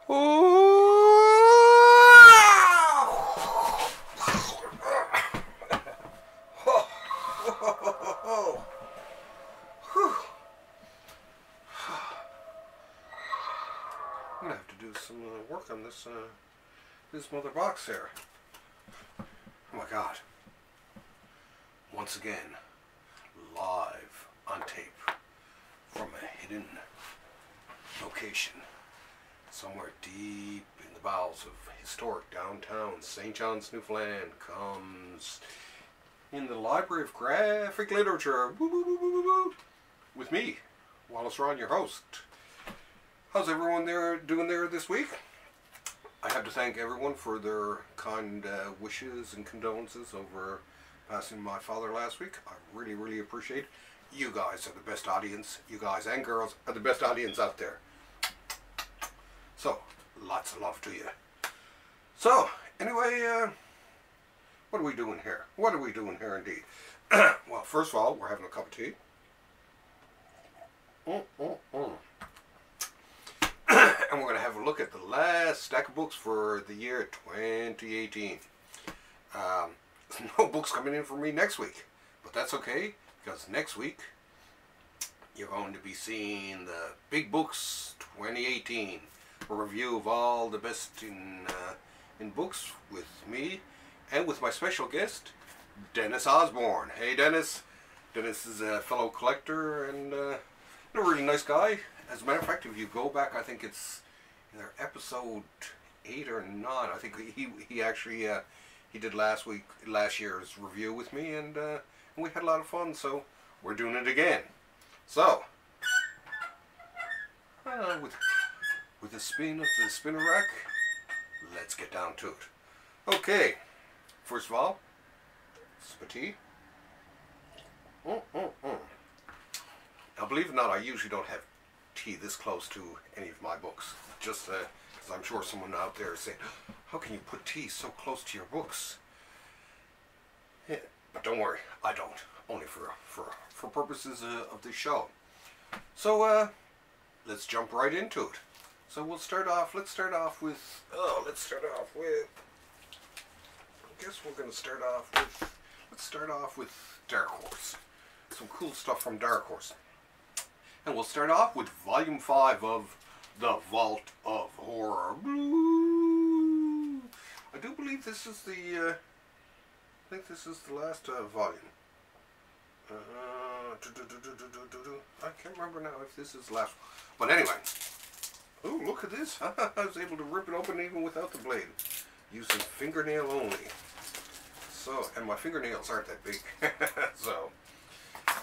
I'm gonna have to do some work on this this mother box here. Oh my God! Once again, live on tape from a hidden location somewhere deep in the bowels of historic downtown St. John's, Newfoundland, comes in the Library of Graphic Literature. Woo, woo, woo, woo, woo, with me, Wallace Ron, your host. How's everyone there doing there this week? I have to thank everyone for their kind wishes and condolences over passing my father last week. I really, really appreciate it. You guys are the best audience. You guys and girls are the best audience out there. So, lots of love to you. So, anyway, what are we doing here? What are we doing here indeed? Well, first of all, we're having a cup of tea. And we're going to have a look at the last stack of books for the year 2018. No books coming in for me next week, but that's okay, because next week you're going to be seeing the Big Books 2018, a review of all the best in books with me and with my special guest, Dennis Osbourne. Hey Dennis. Dennis is a fellow collector and a really nice guy. As a matter of fact, if you go back, I think it's either episode 8 or 9. I think he actually he did last year's review with me, and we had a lot of fun. So we're doing it again. So with the spin of the spinner rack, let's get down to it. Okay, first of all, sip of tea. Now, believe it or not, I usually don't have tea this close to any of my books, just because I'm sure someone out there is saying, how can you put tea so close to your books? Yeah, but don't worry, I don't, only for purposes of this show. So let's jump right into it. So let's start off with I guess we're going to start off with Dark Horse. Some cool stuff from Dark Horse. And we'll start off with Volume 5 of The Vault of Horror. I do believe this is the, I think this is the last volume. I can't remember now if this is the last one. But anyway, oh, look at this. I was able to rip it open even without the blade, using fingernail only. So, and my fingernails aren't that big. So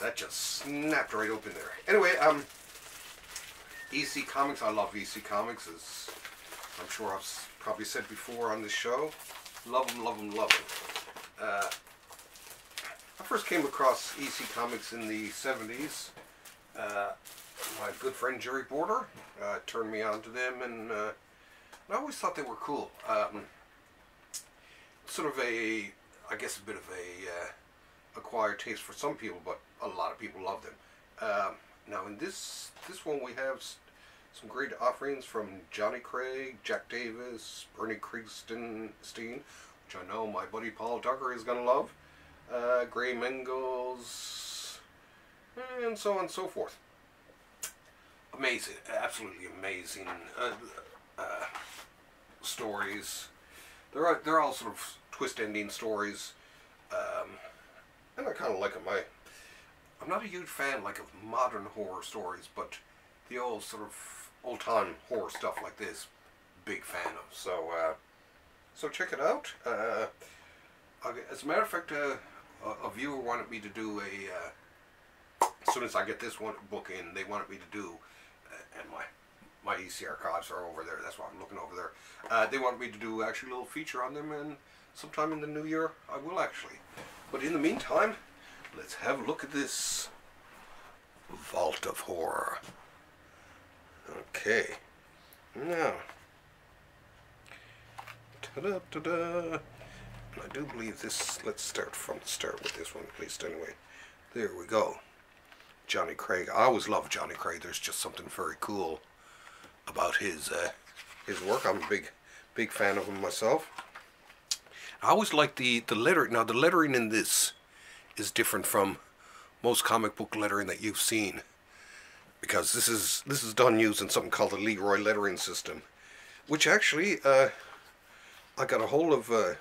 that just snapped right open there. Anyway, EC Comics, I love EC Comics, as I'm sure I've probably said before on this show. Love them, love them, love them. I first came across EC Comics in the 70s. My good friend Jerry Border turned me on to them, and I always thought they were cool. Sort of a, I guess a bit of a acquired taste for some people, but a lot of people love them. Now in this one we have some great offerings from Johnny Craig, Jack Davis, Bernie Krigstein, which I know my buddy Paul Tucker is going to love, Gray Mengels, and so on and so forth. Amazing, absolutely amazing stories. They're all sort of twist ending stories, and I kind of like them. I'm not a huge fan like of modern horror stories, but the old sort of old time horror stuff like this, big fan of. So so check it out. As a matter of fact, a viewer wanted me to do a as soon as I get this one book in, they wanted me to do, and my EC archives are over there. That's why I'm looking over there. They wanted me to do actually a little feature on them, and sometime in the new year I will actually. But in the meantime, let's have a look at this Vault of Horror. Okay, now, ta-da-ta-da. I do believe this, let's start from the start with this one at least anyway. There we go. Johnny Craig. I always love Johnny Craig. There's just something very cool about his his work. I'm a big fan of him myself. I always like the lettering. Now the lettering in this is different from most comic book lettering that you've seen, because this is done using something called the Leroy lettering system, which actually I got a hold of at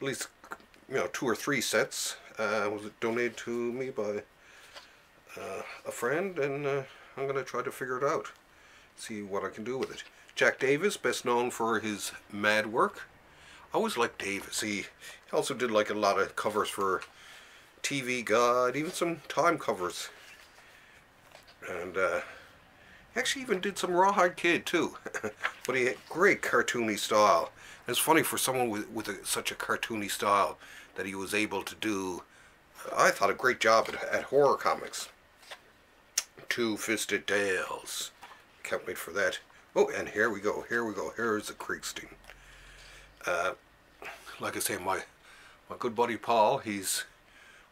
least 2 or 3 sets. Was it donated to me by a friend, and I'm gonna try to figure it out, see what I can do with it. Jack Davis, best known for his Mad work. I always liked Davis. He also did like a lot of covers for TV Guide, even some Time covers, and he actually even did some Rawhide Kid too. But he had great cartoony style. And it's funny for someone with such a cartoony style that he was able to do, I thought, a great job at horror comics. Two-Fisted Tales. Can't wait for that. Oh, and here we go. Here's the Kriegstein. Like I say, my good buddy Paul, he's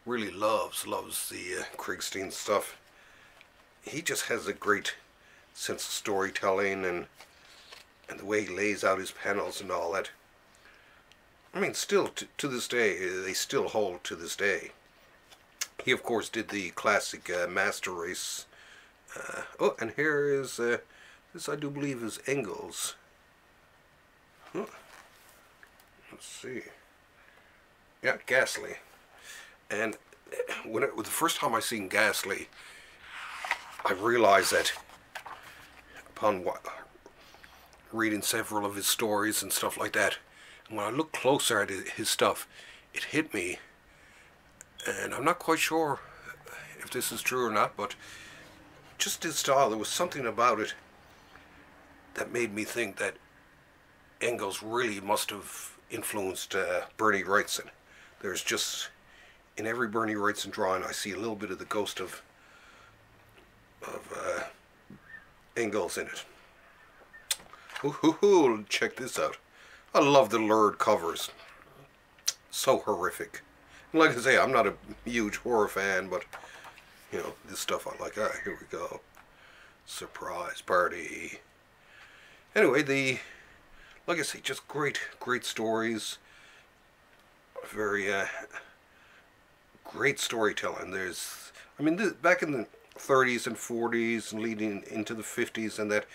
really loves the Kriegstein stuff. He just has a great sense of storytelling, and the way he lays out his panels and all that. I mean, still to this day, they still hold to this day. He of course did the classic Master Race. Oh, and here is this, I do believe, is Engels. Huh. Let's see. Yeah, Ghastly. And when the first time I seen Ghastly, I realized that upon reading several of his stories and stuff like that, and when I looked closer at his stuff, it hit me, and I'm not quite sure if this is true or not, but just his style, there was something about it that made me think that Engels really must have influenced Bernie Wrightson. There's just, in every Bernie Wrightson drawing, I see a little bit of the ghost of Engels in it. Ooh, check this out. I love the lurid covers. So horrific. And like I say, I'm not a huge horror fan, but this stuff I like. Ah, here we go. Surprise party. Anyway, like I say, just great stories. Very great storytelling. I mean, back in the 30s and 40s and leading into the 50s, and that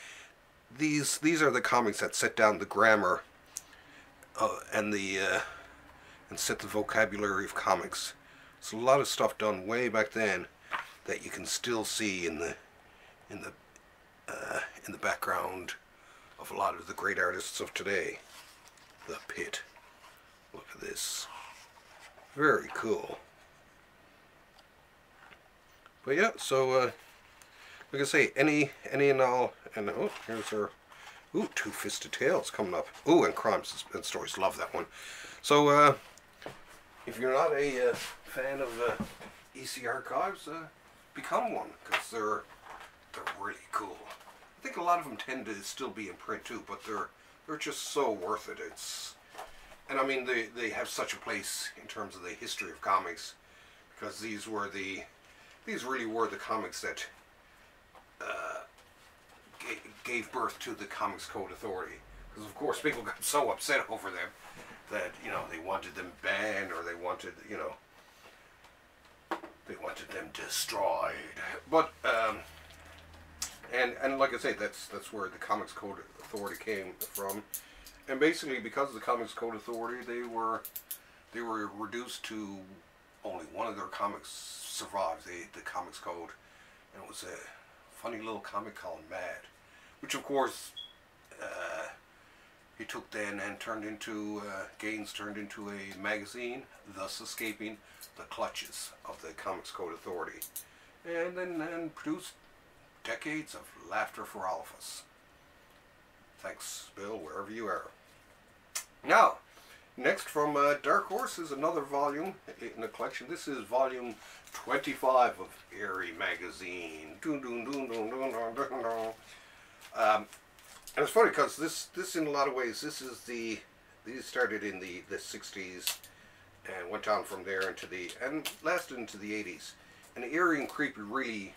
these are the comics that set down the grammar and set the vocabulary of comics. There's a lot of stuff done way back then that you can still see in the background of a lot of the great artists of today. The Pit. Look at this. Very cool. But yeah, so like I say, any and all, and oh, here's our Two-Fisted Tales coming up. Ooh, and Crime Suspense Stories. Love that one. So if you're not a fan of EC Archives, become one, because they're really cool. I think a lot of them tend to still be in print too, but they're just so worth it. And I mean, they have such a place in terms of the history of comics, because these really were the comics that gave birth to the Comics Code Authority. Because of course people got so upset over them that they wanted them banned, or they wanted them destroyed. But and like I say, that's where the Comics Code Authority came from. And basically, because of the Comics Code Authority, they were reduced to only one of their comics survived the Comics Code, and it was a funny little comic called Mad, which of course he took then and Gaines turned into a magazine, thus escaping the clutches of the Comics Code Authority, and then produced decades of laughter for all of us. Thanks, Bill, wherever you are. Now, next from Dark Horse is another volume in the collection. This is volume 25 of Eerie magazine. And it's funny because this in a lot of ways, these started in the 60s and went on from there and lasted into the 80s. And Eerie and Creepy really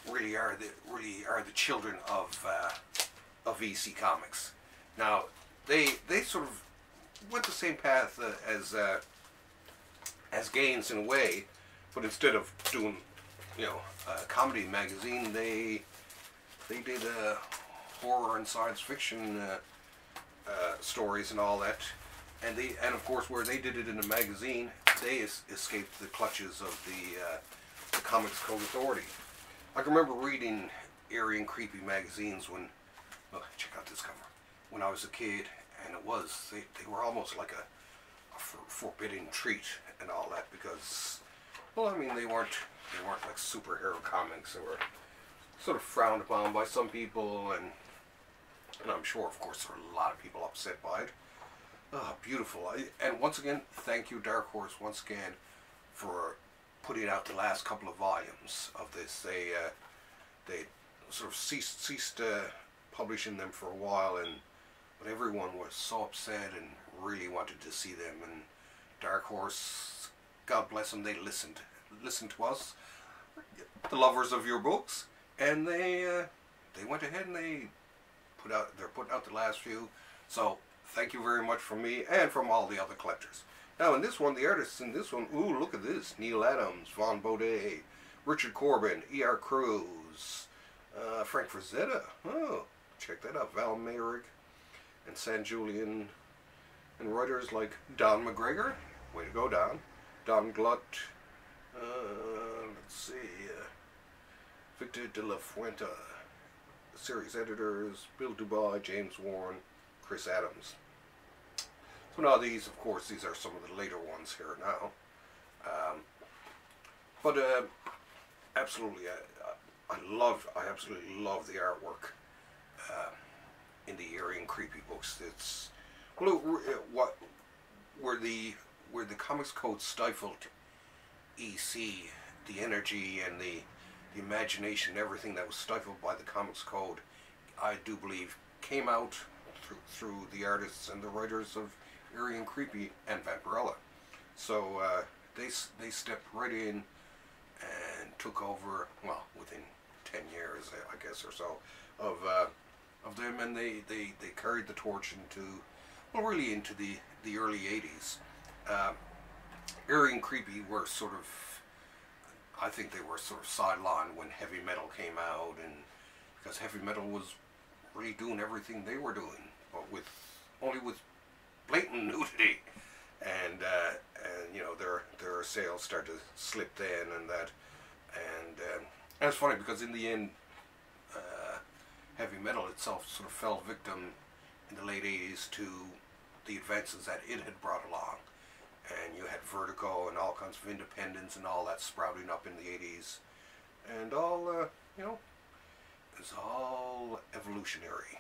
really are the children of EC Comics. Now they sort of went the same path as Gaines in a way, but instead of doing a comedy magazine, they did horror and science fiction stories and all that. And of course, where they did it in a magazine, they escaped the clutches of the Comics Code Authority. I can remember reading Eerie and creepy magazines when, oh, check out this cover, when I was a kid, and they were almost like a forbidden treat and all that, because, well, I mean, they weren't like superhero comics. They were sort of frowned upon by some people, and I'm sure, of course, there were a lot of people upset by it. Oh, beautiful. And once again, thank you, Dark Horse, once again, for putting out the last couple of volumes of this. They sort of ceased publishing them for a while, but everyone was so upset and really wanted to see them. And Dark Horse, God bless them, they listened to us, the lovers of your books, and they went ahead and they're putting out the last few. So thank you very much from me and from all the other collectors. Now in this one, the artists in this one, ooh, look at this. Neil Adams, Vaughn Baudet, Richard Corbin, E.R. Cruz, Frank Frazetta, oh, check that out, Val Mayrig, and San Julian, and writers like Don McGregor, way to go Don, Don Glutt, let's see, Victor de la Fuente, series editors, Bill Dubois, James Warren, Chris Adams. So now these, of course, these are some of the later ones here now. Absolutely, I absolutely love the artwork in the Eerie and creepy books. It's where the Comics Code stifled EC, the energy and the imagination, everything that was stifled by the Comics Code, I do believe came out through the artists and the writers of Eerie and Creepy and Vampirella. So they stepped right in and took over, well, within 10 years, I guess, or so, of them, and they carried the torch into, well, really into the early 80s. Eerie and Creepy were sort of, I think they were sort of sidelined when heavy metal came out, and because heavy metal was really doing everything they were doing, but only with blatant nudity, and their sales started to slip then, and it's funny because in the end, heavy metal itself sort of fell victim in the late 80s to the advances that it had brought along, and you had Vertigo and all kinds of independence and all that sprouting up in the 80s, and all it's all evolutionary.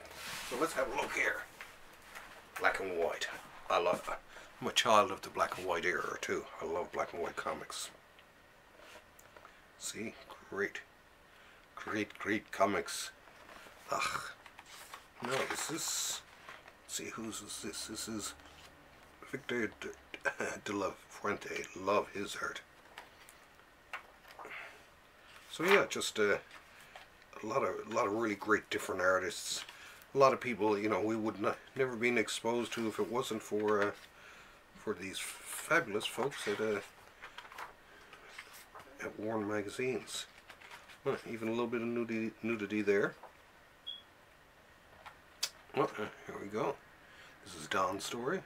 So let's have a look here. Black and white. I'm a child of the black and white era too. I love black and white comics. See, great comics. Ugh. No, this is. See, whose is this? This is Victor de la Fuente. Love his art. So yeah, just a lot of really great different artists. A lot of people, we would never been exposed to if it wasn't for these fabulous folks at Warren magazines. Well, even a little bit of nudity there. Well, here we go. This is Don's story.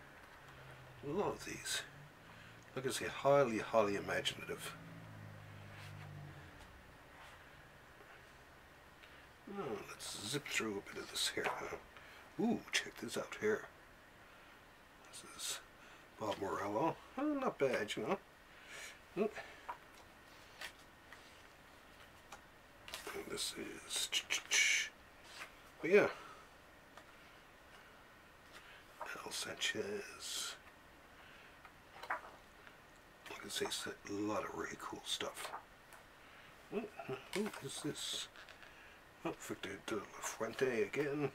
Love these. Like I say, highly imaginative. Oh, let's zip through a bit of this here. Ooh, check this out here. This is Bob Morello. Oh, not bad, Ooh. And this is... Oh, yeah. Al Sanchez. Like I say, it's a lot of really cool stuff. Who is this? Oh, Victor de la Fuente again.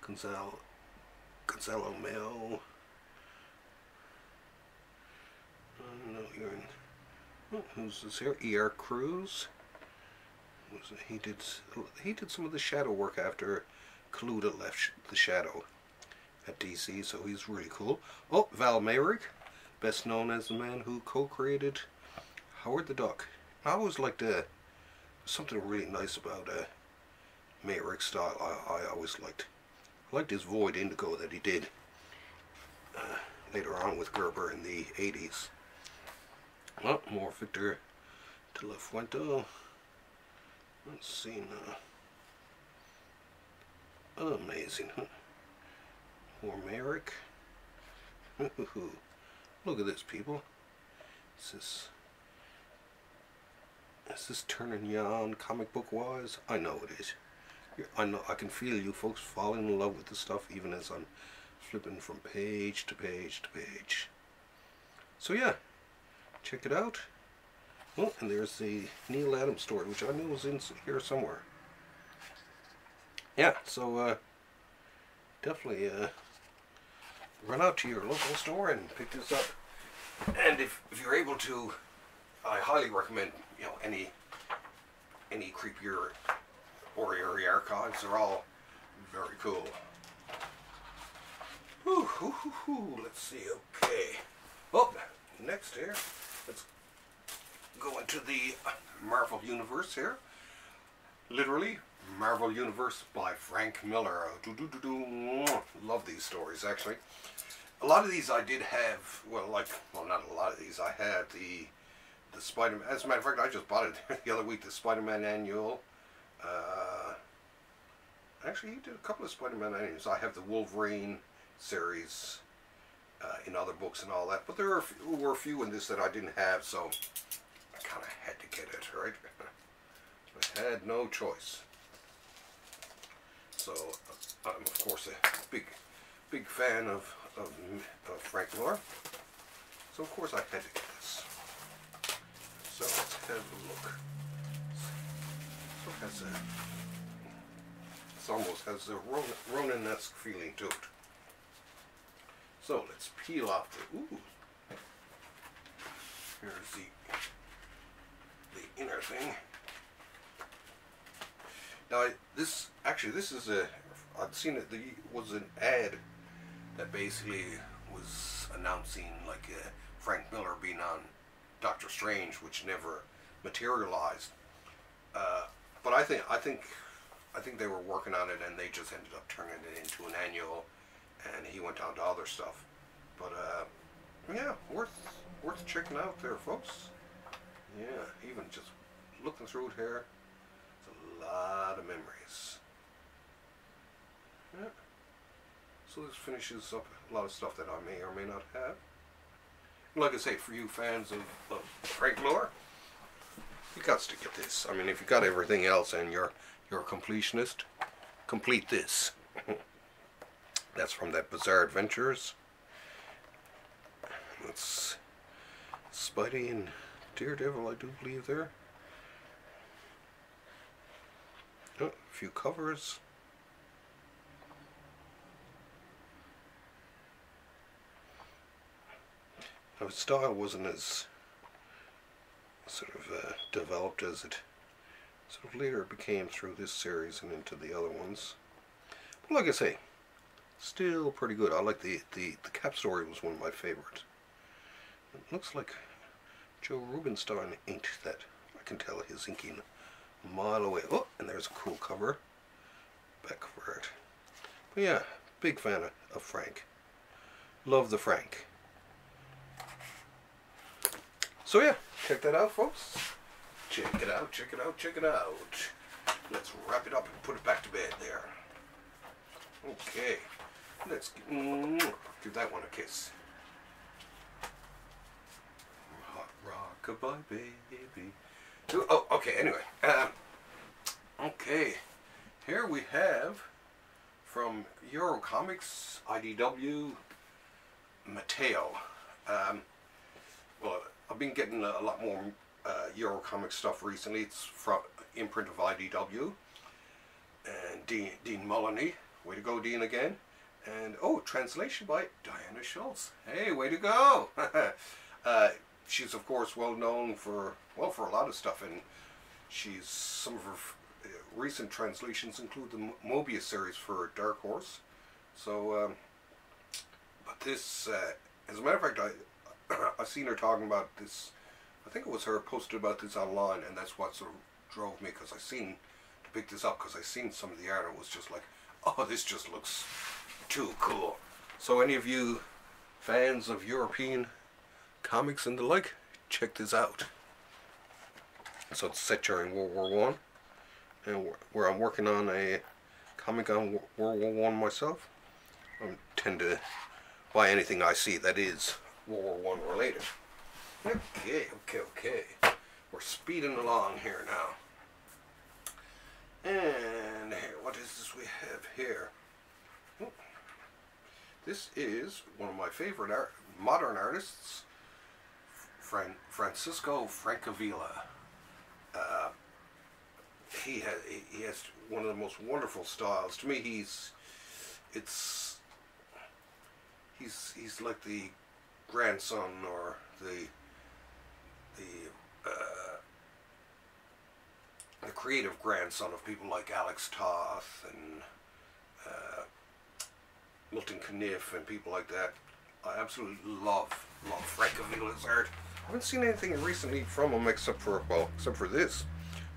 Gonzalo Mel. No, you're in Who's this here? E.R. Cruz. He did some of the shadow work after Kaluta left the Shadow at DC, so he's really cool. Oh, Val Mayrick, best known as the man who co-created Howard the Duck. I always liked something really nice about Mayrick's style. I always liked his Void Indigo that he did later on with Gerber in the 80s. Well, more Victor de la Fuente. Let's see now. Amazing, huh? More Merrick. Look at this, people. Is this turning you on comic book wise? I know it is. I know, I can feel you folks falling in love with the stuff even as I'm flipping from page to page to page. So yeah, check it out. Oh, and there's the Neil Adams story, which I knew was in here somewhere. Yeah, so definitely run out to your local store and pick this up. And if you're able to, I highly recommend, you know, any creepier or Eerie archives. They're all very cool. Let's see. Okay. Oh, next here, let's go into the Marvel Universe here. Literally, Marvel Universe by Frank Miller. Love these stories, actually. A lot of these I did have, well, not a lot of these. I had the Spider-Man. As a matter of fact, I just bought it the other week, the Spider-Man annual. Actually, he did a couple of Spider-Man annuals. I have the Wolverine series in other books and all that. But there were a few in this that I didn't have, so I kind of had to get it, right? I had no choice. So, I'm of course a big fan of Frank Miller. So of course I had to get this. So let's have a look. So it has almost has a Ronin-esque feeling to it. So let's peel off the, ooh. Here's the inner thing. Now this is I'd seen it, was an ad that basically was announcing like Frank Miller being on Doctor Strange, which never materialized. But I think they were working on it and they just ended up turning it into an annual, and he went on to other stuff. But yeah, worth checking out there, folks. Yeah, even just looking through it here, it's a lot of memories. Yeah. So this finishes up a lot of stuff that I may or may not have. Like I say, for you fans of Frank Miller, you got to get this. I mean, if you got everything else and you're a completionist, complete this. That's from that Bizarre Adventures. That's Spidey and Daredevil, I do believe there. Oh, a few covers. Now, his style wasn't as sort of developed as it sort of later became through this series and into the other ones. But like I say, still pretty good. I like the Cap story was one of my favorites. It looks like Joe Rubinstein inked that. I can tell his inking a mile away. Oh, and there's a cool cover. Back cover art. But yeah, big fan of Frank. Love the Frank. So yeah, check that out, folks. Check it out, check it out, check it out. Let's wrap it up and put it back to bed there. Okay, let's give that one a kiss. Rockabye baby. Oh, okay, anyway. Okay, here we have from Eurocomics, IDW, Matteo. Well, I've been getting a lot more Eurocomics stuff recently. It's from imprint of IDW. And Dean Mullany. Way to go, Dean, again. And, oh, translation by Diana Schultz. Hey, way to go! she's of course well known for, well, for a lot of stuff, and some of her recent translations include the Mobius series for Dark Horse. So, but this, as a matter of fact, I've seen her talking about this. I think it was her posted about this online, and that's what sort of drove me, because I seen to pick this up, because I seen some of the art and was just like, oh, this just looks too cool. So any of you fans of European comics and the like, check this out. So it's set during World War One, and where I'm working on a comic on World War One myself. I tend to buy anything I see that is World War One related. Okay. We're speeding along here now. And what is this we have here? This is one of my favorite modern artists, Francisco Francavilla. He has one of the most wonderful styles. To me, he's like the grandson, or the creative grandson of people like Alex Toth and Milton Caniff and people like that. I absolutely love Francavilla's art. I haven't seen anything recently from him except for this,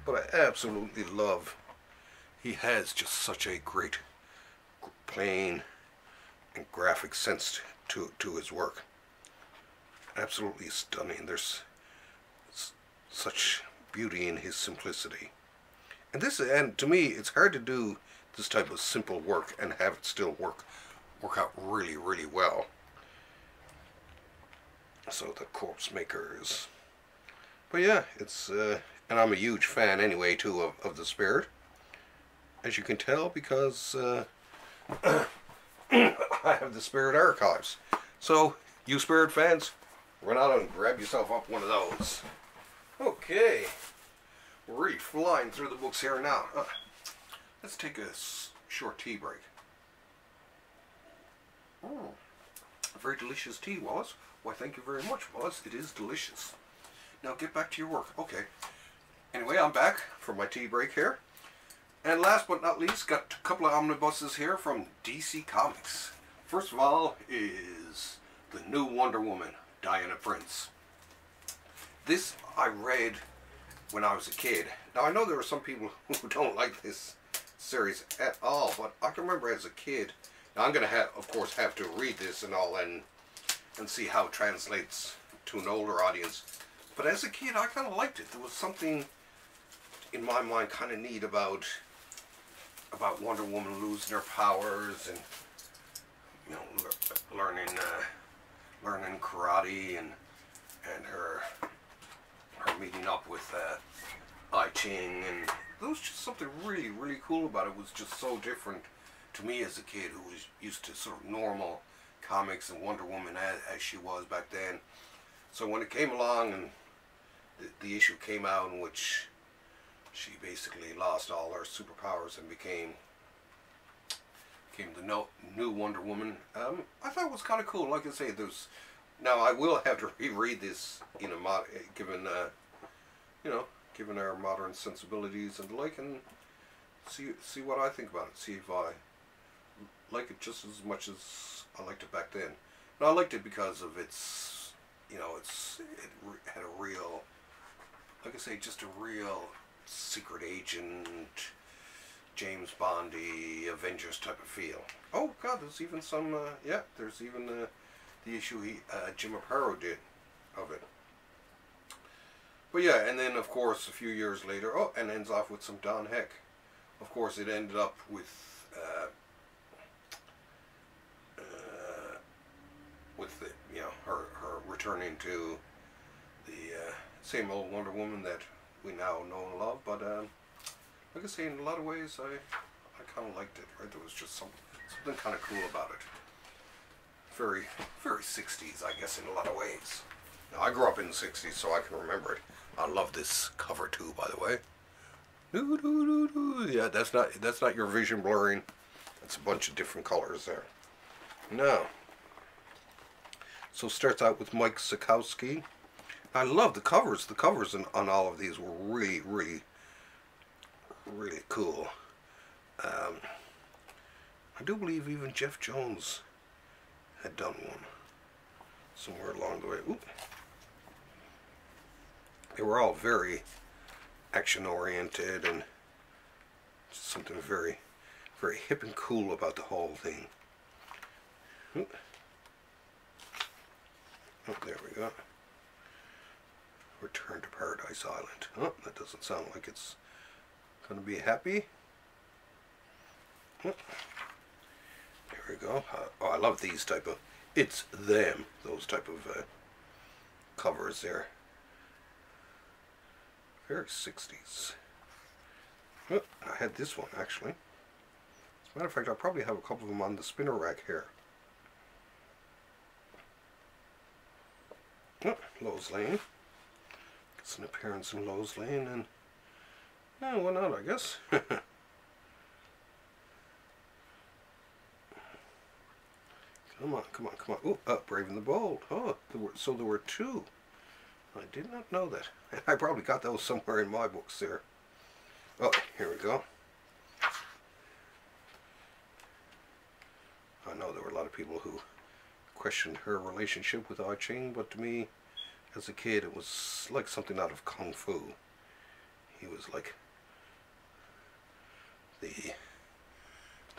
but I absolutely love. He has just such a great plain and graphic sense to his work. Absolutely stunning. There's such beauty in his simplicity. And to me, it's hard to do this type of simple work and have it still work out really, really well. So the Corpse Makers. But yeah, it's and I'm a huge fan anyway too of the Spirit, as you can tell, because I have the Spirit archives. So you Spirit fans, run out and grab yourself up one of those. Okay, we're really flying through the books here now. Let's take a short tea break. Oh, very delicious tea, Wallace. Why, thank you very much, Wallace. It is delicious. Now get back to your work. Okay. Anyway, I'm back from my tea break here. And last but not least, got a couple of omnibuses here from DC Comics. First of all is the new Wonder Woman, Diana Prince. This I read when I was a kid. Now I know there are some people who don't like this series at all, but I can remember as a kid. Now I'm going to of course have to read this and all and see how it translates to an older audience. But as a kid, I kind of liked it. There was something in my mind kind of neat about Wonder Woman losing her powers and, you know, learning karate and her meeting up with I Ching, and there was just something really, really cool about it. It was just so different to me as a kid who was used to sort of normal comics and Wonder Woman as she was back then. So when it came along and the issue came out in which she basically lost all her superpowers and became the new Wonder Woman, I thought it was kind of cool. Like I say, now I will have to reread this, you know, given given our modern sensibilities and the like, and see what I think about it. See if I like it just as much as I liked it back then. And I liked it because of its, you know, it had a real, like I say, just a real secret agent, James Bondy, Avengers type of feel. Oh God, there's even some, there's even the issue Jim Aparo did of it. But yeah, and then of course a few years later, and ends off with some Don Heck. Of course, it ended up with the, you know, her returning to the same old Wonder Woman that we now know and love. But like I say, in a lot of ways, I kind of liked it. Right, there was just something kind of cool about it. Very, very 60s, I guess, in a lot of ways. Now, I grew up in the 60s, so I can remember it. I love this cover too, by the way. Yeah, that's not your vision blurring. That's a bunch of different colors there. Now, so it starts out with Mike Sekowsky I love the covers. The covers on all of these were really, really, really cool. I do believe even Jeff Jones had done one somewhere along the way. Oop. They were all very action-oriented and something very, very hip and cool about the whole thing. Oop. Oh, there we go. Return to Paradise Island. Oh, that doesn't sound like it's going to be happy. Oh, there we go. Oh, I love these type of, it's them, those type of covers there. Very 60s. Oh, I had this one actually. As a matter of fact, I probably have a couple of them on the spinner rack here. Oh, Lowe's Lane. It's an appearance in Lowe's Lane, and yeah, why not, I guess. Come on, come on, come on. Oh, Brave and the Bold. Oh, so there were two. I did not know that. I probably got those somewhere in my books there. Oh, here we go. I know there were a lot of people who questioned her relationship with I Ching, but to me, as a kid, it was like something out of Kung Fu. He was like the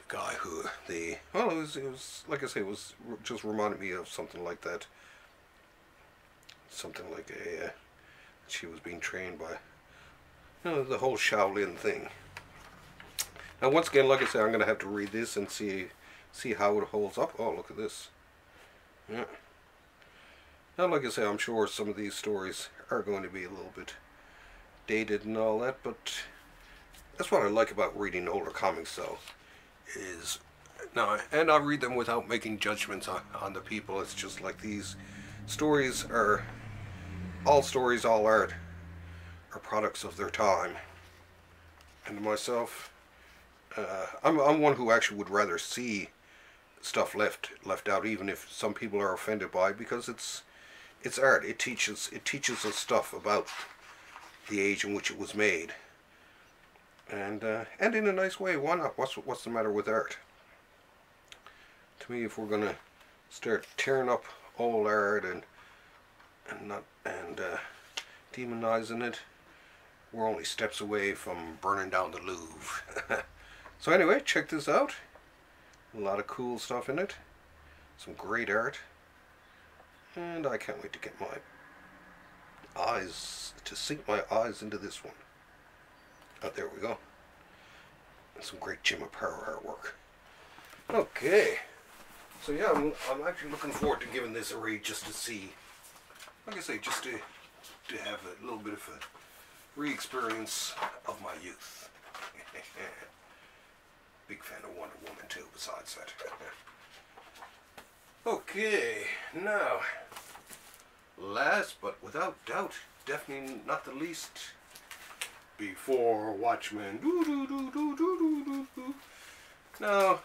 guy who, well, it was, like I say, it was just reminded me of something like that. Something like she was being trained by, you know, the whole Shaolin thing. Now, once again, like I say, I'm going to have to read this and see how it holds up. Oh, look at this. Yeah. Now, like I say, I'm sure some of these stories are going to be a little bit dated and all that, but that's what I like about reading older comics, though, is, now, and I read them without making judgments on the people. It's just like these stories are, all stories, all art, are products of their time. And myself, I'm one who actually would rather see stuff left out, even if some people are offended by it, because it's art. It teaches us stuff about the age in which it was made, and in a nice way. Why not? What's the matter with art? To me, if we're gonna start tearing up old art and demonizing it, we're only steps away from burning down the Louvre. So anyway, check this out. A lot of cool stuff in it. Some great art. And I can't wait to get my eyes, to sink my eyes into this one. Oh, there we go. And some great Jim Aparo artwork. Okay. So yeah, I'm actually looking forward to giving this a read, just to see, like I say, just to have a little bit of a re-experience of my youth. Big fan of Wonder Woman too, besides that. Okay, now, last but without doubt, definitely not the least, before Watchmen. Now,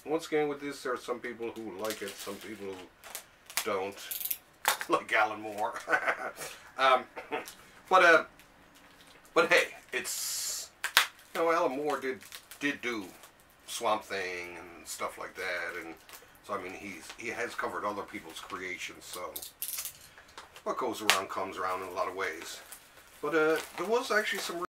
once again with this, there are some people who like it, some people who don't, like Alan Moore. But hey, it's, you know, Alan Moore did do Swamp Thing and stuff like that, and so I mean he has covered other people's creations, so what goes around comes around in a lot of ways. But there was actually some